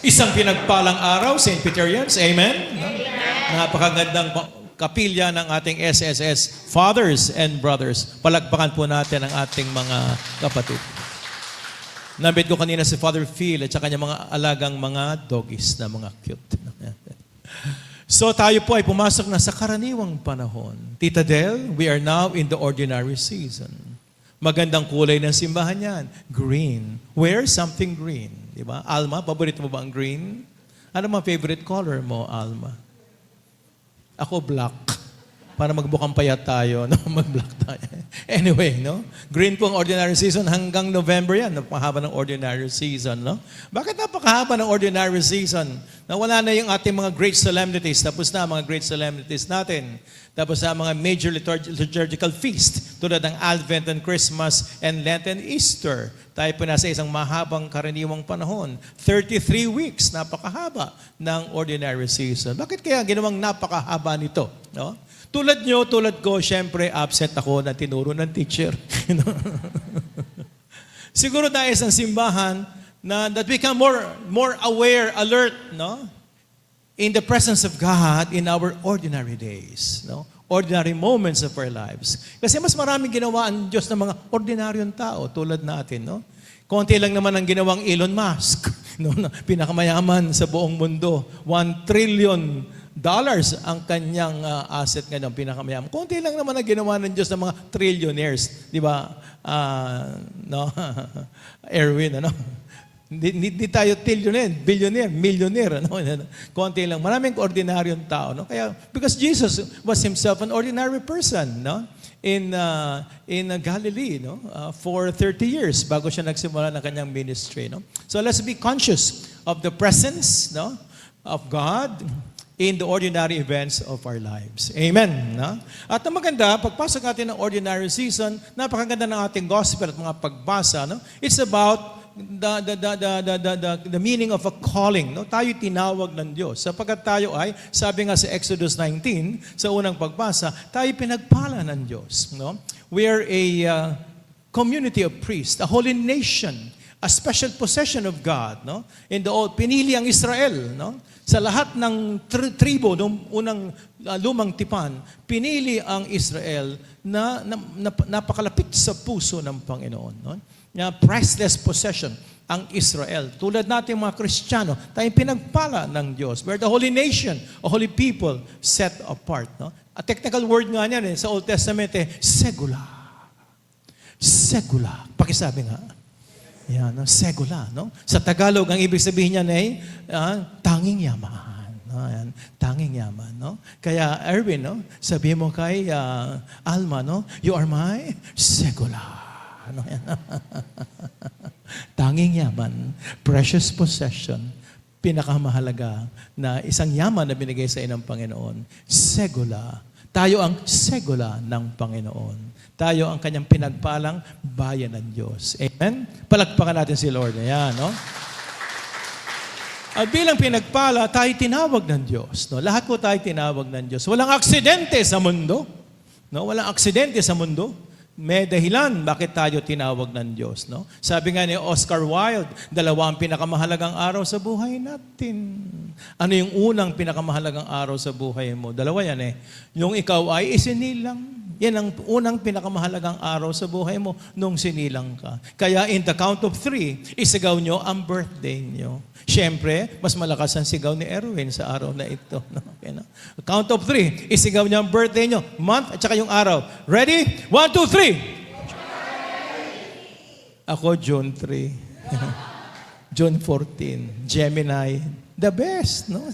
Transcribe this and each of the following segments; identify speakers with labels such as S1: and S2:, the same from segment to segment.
S1: Isang pinagpalang araw, St. Peterians. Amen? Napakagandang kapilya ng ating SSS fathers and brothers. Palagpakan po natin ang ating mga kapatid. Nabit ko kanina si Father Phil at sa kanyang mga alagang mga doggies na mga cute. So tayo po ay pumasok na sa karaniwang panahon. Tita Del, we are now in the ordinary season. Magandang kulay ng simbahan yan. Green. Wear something green. Diba? Alma, paborito mo ba ang green? Ano mga favorite color mo, Alma? Ako, black. Para magbukang payat tayo, no? Mag-black tayo. Anyway, no? Green po ang ordinary season hanggang November yan. Napakahaba ng ordinary season, no? Bakit napakahaba ng ordinary season? Nawala na yung ating mga great solemnities. Tapos na ang mga great solemnities natin. Tapos na ang mga major liturgical feast tulad ng Advent and Christmas and Lent and Easter. Tayo po nasa isang mahabang karaniwang panahon. 33 weeks, napakahaba ng ordinary season. Bakit kaya ginawang napakahaba nito? No? Tulad nyo, tulad ko, syempre, absent ako na tinuro ng teacher. Siguro dahil sa simbahan na that we become more aware, alert, no? In the presence of God in our ordinary days, no? Ordinary moments of our lives. Kasi mas maraming ginawa ang Diyos ng mga ordinaryong tao tulad natin, no? Konti lang naman ang ginawang Elon Musk, no? Pinakamayaman sa buong mundo. $1 trillion ang kanyang asset ngayon, pinakamayaman. Konti lang naman ang ginawa ng Diyos ng mga trillionaires, di ba? No? Erwin, ano? Hindi tayo billionaire, millionaire, ano? Konti lang. Maraming ordinaryong tao, no? Kaya because Jesus was himself an ordinary person, no? In Galilee, no? For 30 years bago siya nagsimula ng kanyang ministry, no? So let's be conscious of the presence, no, of God in the ordinary events of our lives. Amen. No? At ang maganda, pagpasok natin ng ordinary season, napakaganda ng ating gospel at mga pagbasa. No? It's about the meaning of a calling. No? Tayo tinawag ng Diyos. Sapagkat tayo ay, sabi nga sa Exodus 19, sa unang pagbasa, tayo pinagpala ng Diyos. No? We are a community of priests, a holy nation, a special possession of God. No? In the old, pinili ang Israel. No? Sa lahat ng tribo, noong unang lumang tipan, pinili ang Israel na napakalapit sa puso ng Panginoon. No? Priceless possession ang Israel. Tulad natin mga Kristiyano, tayong pinagpala ng Diyos. We're the holy nation, a holy people set apart. No? A technical word nga niyan sa Old Testament, segula. Segula. Pakisabi nga. Yan, no? Segula, no? Sa Tagalog, ang ibig sabihin niyan ay tanging yaman. No? Yan, tanging yaman, no? Kaya, Erwin, no? Sabihin mo kay Alma, no? You are my segula. No? Tanging yaman, precious possession, pinakamahalaga na isang yaman na binigay sa inang Panginoon. Segula. Tayo ang segula ng Panginoon. Tayo ang kanyang pinagpalang bayan ng Diyos. Amen? Palagpakan natin si Lord. Ayan, no? At bilang pinagpala, tayo tinawag ng Diyos. No? Lahat po tayo tinawag ng Diyos. Walang aksidente sa mundo. No? Walang aksidente sa mundo. May dahilan bakit tayo tinawag ng Diyos. No? Sabi nga ni Oscar Wilde, 2 ang pinakamahalagang araw sa buhay natin. Ano yung unang pinakamahalagang araw sa buhay mo? 2 yan eh. Yung ikaw ay isinilang. Yan ang unang pinakamahalagang araw sa buhay mo nung sinilang ka. Kaya in the count of 3, isigaw nyo ang birthday nyo. Siyempre, mas malakas ang sigaw ni Erwin sa araw na ito. Okay, no? Count of 3, isigaw nyo ang birthday nyo, month at saka yung araw. Ready? 1, 2, 3! Ako, June 3. June 14. Gemini. The best, no?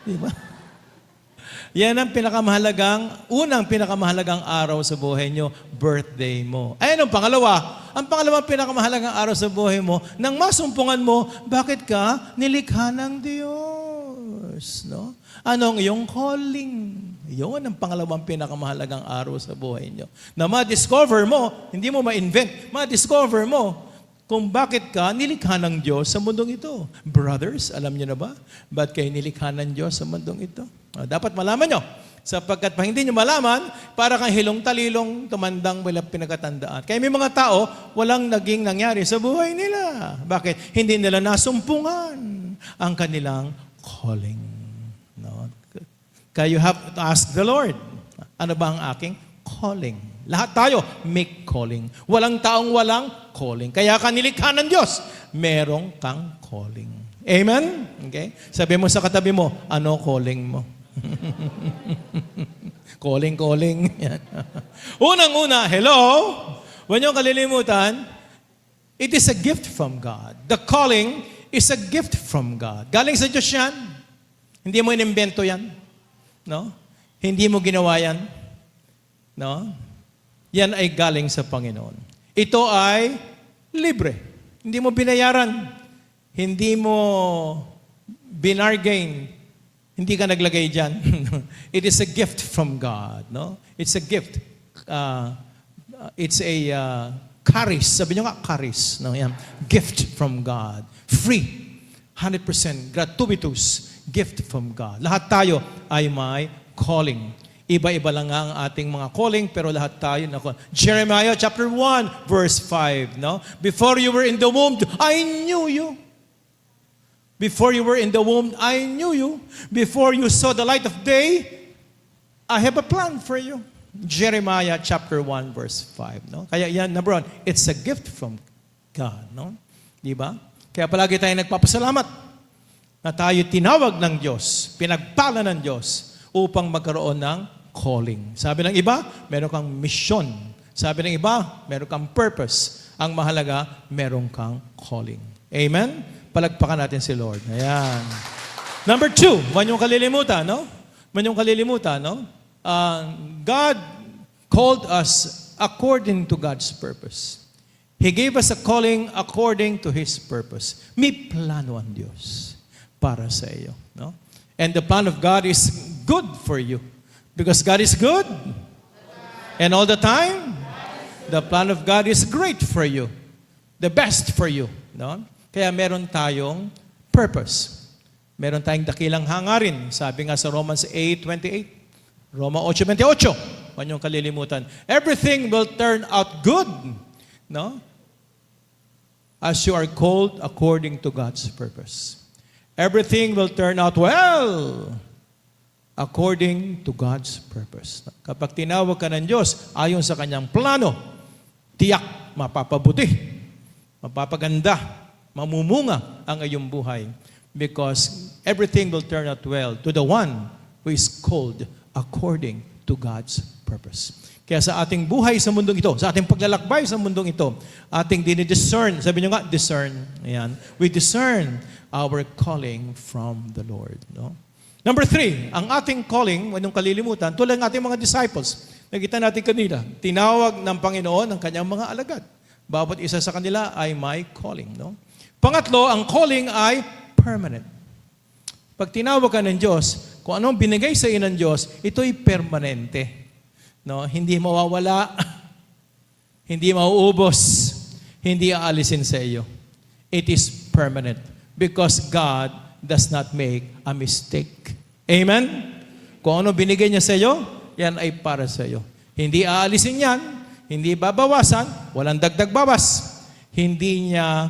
S1: Diba? Yan ang unang pinakamahalagang araw sa buhay nyo, birthday mo. Ay, anong pangalawa? Ang pangalawang pinakamahalagang araw sa buhay mo, nang masumpungan mo, bakit ka nilikha ng Diyos? No? Anong iyong calling? Yun ang pangalawang pinakamahalagang araw sa buhay nyo. Na ma-discover mo, hindi mo ma-invent, ma-discover mo kung bakit ka nilikha ng Diyos sa mundong ito. Brothers, alam niyo na ba? Ba't kayo nilikha ng Diyos sa mundong ito? Dapat malaman nyo. Sapagkat pa hindi nyo malaman, para kang hilong-talilong tumandang walang pinagkatandaan. Kaya may mga tao, walang naging nangyari sa buhay nila. Bakit? Hindi nila nasumpungan ang kanilang calling. No? Kaya you have to ask the Lord, ano ba ang aking calling? Lahat tayo may calling. Walang taong walang calling. Kaya ka nilikha ng Diyos, merong kang calling. Amen? Okay? Sabi mo sa katabi mo, ano calling mo? Calling. Unang-una, hello? Huwag niyong kalilimutan, it is a gift from God. The calling is a gift from God. Galing sa Diyos yan. Hindi mo inimbento yan. No? Hindi mo ginawa yan. No? Yan ay galing sa Panginoon. Ito ay libre. Hindi mo binayaran. Hindi mo binargain. Hindi ka naglagay dyan. It is a gift from God. No? It's a gift. It's a charis. Sabi nyo nga, charis. No? Yan. Gift from God. Free. 100% gratuitous. Gift from God. Lahat tayo ay may calling. Iba-iba lang nga ang ating mga calling, pero lahat tayo na Jeremiah chapter 1, verse 5. No? Before you were in the womb, I knew you. Before you were in the womb, I knew you. Before you saw the light of day, I have a plan for you. Jeremiah chapter 1, verse 5. No? Kaya yan, number one, it's a gift from God. No? Di ba? Kaya palagi tayo nagpapasalamat na tayo tinawag ng Diyos, pinagpala ng Diyos upang magkaroon ng calling. Sabi ng iba, meron kang mission. Sabi ng iba, meron kang purpose. Ang mahalaga, meron kang calling. Amen? Palagpakan natin si Lord. Ayan. Number 2, huwag niyong kalilimutan, no? Huwag niyong kalilimutan, no? God called us according to God's purpose. He gave us a calling according to His purpose. May plano ang Diyos para sa iyo. No? And the plan of God is good for you. Because God is good. And all the time, the plan of God is great for you. The best for you. No? Kaya meron tayong purpose. Meron tayong dakilang hangarin. Sabi nga sa Romans 8:28. Roma 8:28. Huwag niyong kalilimutan. Everything will turn out good. No? As you are called according to God's purpose. Everything will turn out well according to God's purpose. Kapag tinawag ka ng Diyos, ayon sa kanyang plano, tiyak, mapapabuti, mapapaganda, mamumunga ang iyong buhay. Because everything will turn out well to the one who is called according to God's purpose. Kaya sa ating buhay sa mundong ito, sa ating paglalakbay sa mundong ito, ating dinidiscern, sabi nyo nga, discern. Ayan. We discern our calling from the Lord. No? Number 3, ang ating calling, huwag niyong kalilimutan, tulad ng ating mga disciples, nakita natin kanila, tinawag ng Panginoon ang kanyang mga alagad. Bawat isa sa kanila ay may calling. No? Pangatlo, ang calling ay permanent. Pag tinawag ka ng Diyos, kung anong binigay sa iyo ng Diyos, ito'y permanente. No? Hindi mawawala, hindi mauubos, hindi aalisin sa iyo. It is permanent. Because God does not make a mistake. Amen? Kung ano binigay niya sa iyo, yan ay para sa iyo. Hindi aalisin yan, hindi babawasan, walang dagdag bawas. Hindi niya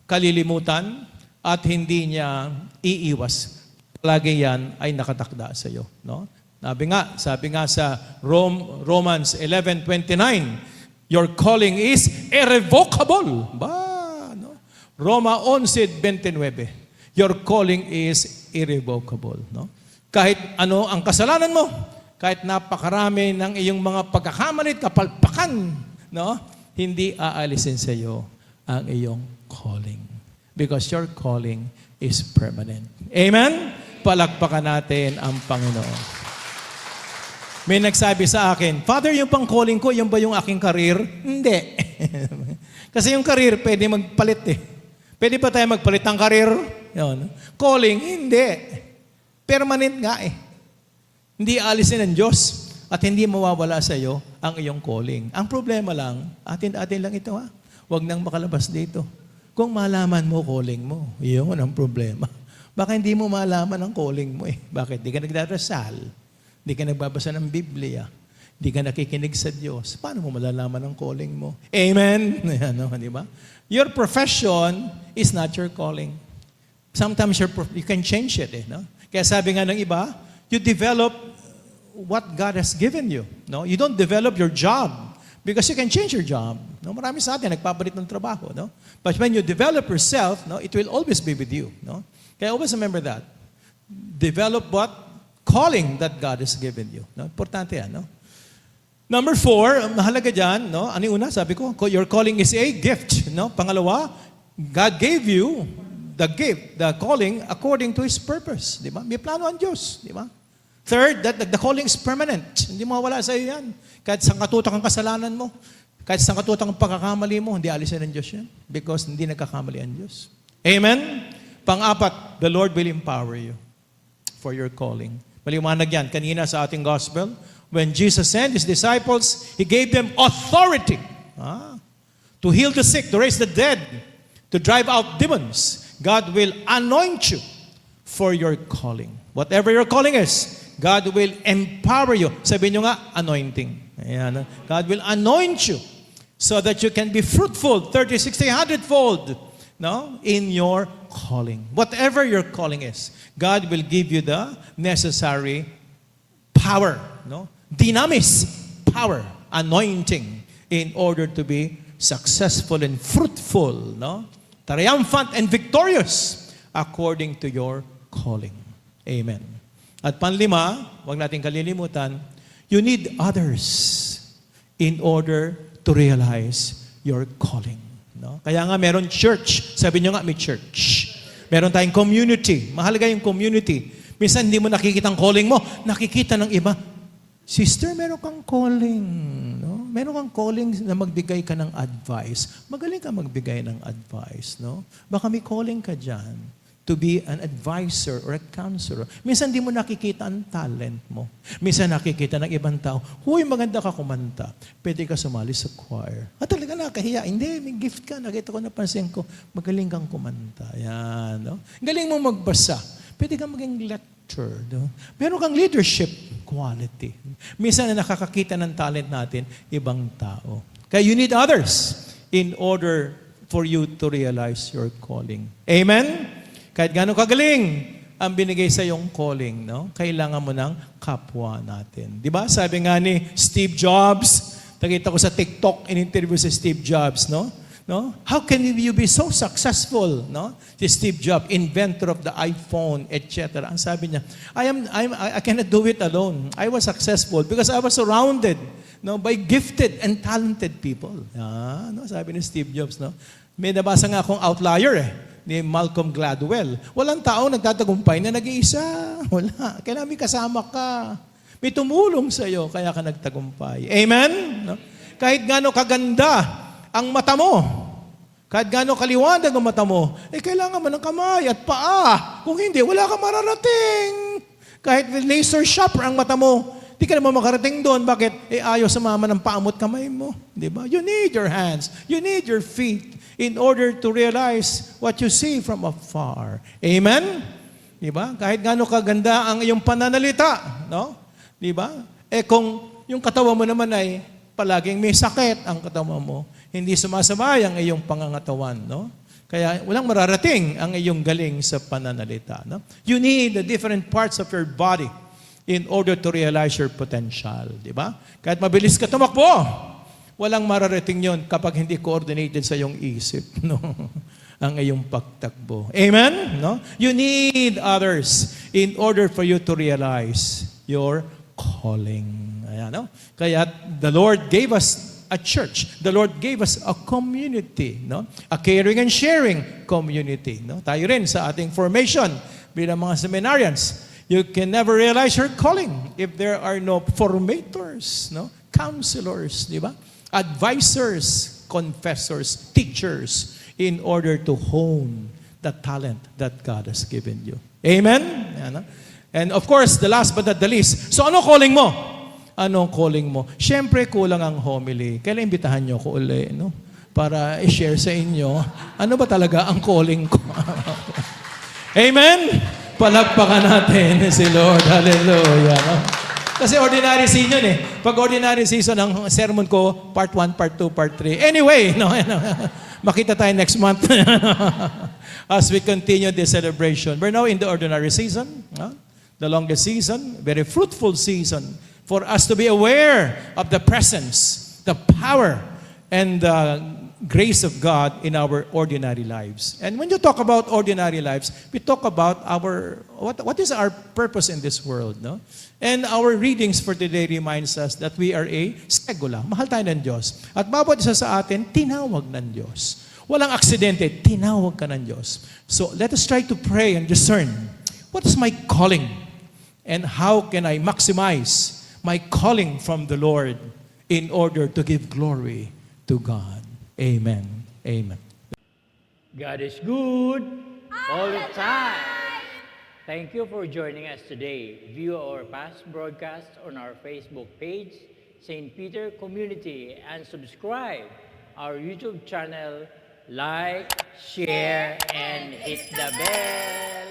S1: kalilimutan at hindi niya iiwas. Palagi yan ay nakatakda sa iyo. No? Sabi nga sa Romans 11:29, your calling is irrevocable. Roma 11:29. Your calling is irrevocable. No? Kahit ano ang kasalanan mo, kahit napakarami ng iyong mga pagkakamalit, kapalpakan, no? Hindi aalisin sa iyo ang iyong calling. Because your calling is permanent. Amen? Palakpakan natin ang Panginoon. May nagsabi sa akin, Father, yung pang calling ko, yung ba yung aking career? Hindi. Kasi yung career, pwede magpalit eh. Pwede pa tayo magpalit ng career? Yun. Calling, hindi. Permanent nga eh. Hindi alisin ng Diyos at hindi mawawala sa iyo ang iyong calling. Ang problema lang, atin lang ito ha. Huwag nang makalabas dito. Kung malaman mo calling mo, yun ang problema. Baka hindi mo malaman ang calling mo eh. Bakit? Di ka nagdarasal. Di ka nagbabasa ng Biblia. Di ka nakikinig sa Diyos. Paano mo malalaman ang calling mo? Amen? Ano, di ba? Your profession is not your calling. Sometimes you can change it. No? Kaya sabi nga ng iba, you develop what God has given you. No? You don't develop your job because you can change your job. No? Marami sa atin nagpapalit ng trabaho. No? But when you develop yourself, no, it will always be with you. No? Kaya always remember that. Develop what? Calling that God has given you. No? Importante yan. No? Number 4, mahalaga dyan, no? Ano yung una? Sabi ko, your calling is a gift. No? Pangalawa, God gave you the gift, the calling, according to His purpose. Di ba? May plano ang Diyos. Di ba? Third, that the calling is permanent. Hindi mawawala sa iyo yan. Kahit saan katutak ang kasalanan mo, kahit saan katutak ang pagkakamali mo, hindi alisin ng Diyos yan. Because hindi nagkakamali ang Diyos. Amen? Pang-apat, the Lord will empower you for your calling. Maliwanag yan. Kanina sa ating gospel, when Jesus sent His disciples, He gave them authority to heal the sick, to raise the dead, to drive out demons. God will anoint you for your calling. Whatever your calling is, God will empower you. Sabihin nyo nga, anointing. Ayan. God will anoint you so that you can be fruitful, 30, 60, 100-fold, no, in your calling. Whatever your calling is, God will give you the necessary power, no? Dynamis, power, anointing, in order to be successful and fruitful, no? Triumphant and victorious according to your calling. Amen. At panlima, huwag natin kalilimutan, you need others in order to realize your calling. No? Kaya nga meron church. Sabi nyo nga, may church. Meron tayong community. Mahalaga yung community. Minsan hindi mo nakikita ang calling mo. Nakikita ng iba, sister, meron kang calling. No? Meron kang calling na magbigay ka ng advice. Magaling ka magbigay ng advice. No? Baka may calling ka dyan to be an advisor or a counselor. Minsan di mo nakikita ang talent mo. Minsan nakikita ng ibang tao, huy, maganda ka kumanta. Pwede ka sumali sa choir. At talaga nakahiya. Hindi, may gift ka. Nakita ko, napansin ko, magaling kang kumanta. Yan. No? Galing mo magbasa. Pwede kang maging lecturer. No? Meron kang leadership quality. Minsan na nakakakita ng talent natin, ibang tao. Kaya you need others in order for you to realize your calling. Amen? Kahit gano'ng kagaling ang binigay sa iyong calling, no? Kailangan mo ng kapwa natin. Di ba? Sabi nga ni Steve Jobs, nakita ko sa TikTok, in-interview si Steve Jobs, no? No? How can you be so successful, no? Si Steve Jobs, inventor of the iPhone, etc. Ang sabi niya, I cannot do it alone. I was successful because I was surrounded, no, by gifted and talented people. No? Sabi ni Steve Jobs, no? May nabasa nga akong outlier ni Malcolm Gladwell. Walang tao nagtatagumpay na nag-iisa. Wala. Kailangan may kasama ka. May tumulong sa iyo, kaya ka nagtagumpay. Amen? No? Kahit gaano kaganda ang mata mo, kahit gaano kaliwanag ang mata mo, kailangan mo ng kamay at paa. Kung hindi, wala ka mararating. Kahit laser sharp ang mata mo, di ka naman makarating doon. Bakit? Ayaw sumama ng paa mo at kamay mo. Di ba? You need your hands. You need your feet in order to realize what you see from afar. Amen? Di ba? Kahit gaano kaganda ang iyong pananalita, no? Di ba? Kung yung katawan mo naman ay palaging may sakit ang katawan mo, hindi sumasabay ang iyong pangangatawan, no? Kaya walang mararating ang iyong galing sa pananalita, no? You need the different parts of your body in order to realize your potential, di ba? Kahit mabilis ka tumakbo, walang mararating yon kapag hindi coordinated sa iyong isip, no? Ang iyong pagtakbo. Amen? No? You need others in order for you to realize your calling. Ayan, no? Kaya the Lord gave us a church. The Lord gave us a community, no? A caring and sharing community, no? Tayo rin sa ating formation bilang mga seminarians. You can never realize your calling if there are no formators, no? Counselors, di ba? Advisors, confessors, teachers, in order to hone the talent that God has given you. Amen? Yan, and of course, the last but not the least, so ano calling mo? Anong calling mo? Siyempre, kulang ang homily. Kailan imbitahan nyo ko uli, no? Para i-share sa inyo, ano ba talaga ang calling ko? Amen? Palagpakan natin si Lord. Hallelujah. No? Kasi ordinary season Pag ordinary season, ang sermon ko, part 1, part 2, part 3. Anyway, no? Makita tayo next month as we continue this celebration. We're now in the ordinary season, the longest season, very fruitful season for us to be aware of the presence, the power, and the grace of God in our ordinary lives. And when you talk about ordinary lives, we talk about what is our purpose in this world, no? And our readings for today reminds us that we are a segula. Mahal tayo ng Diyos. At bawat isa sa atin, tinawag ng Diyos. Walang aksidente, tinawag ka ng Diyos. So let us try to pray and discern, what is my calling? And how can I maximize my calling from the Lord in order to give glory to God? Amen. Amen.
S2: God is good all the time. Thank you for joining us today. View our past broadcasts on our Facebook page, St. Peter Community, and subscribe our YouTube channel. Like, share, and hit the bell.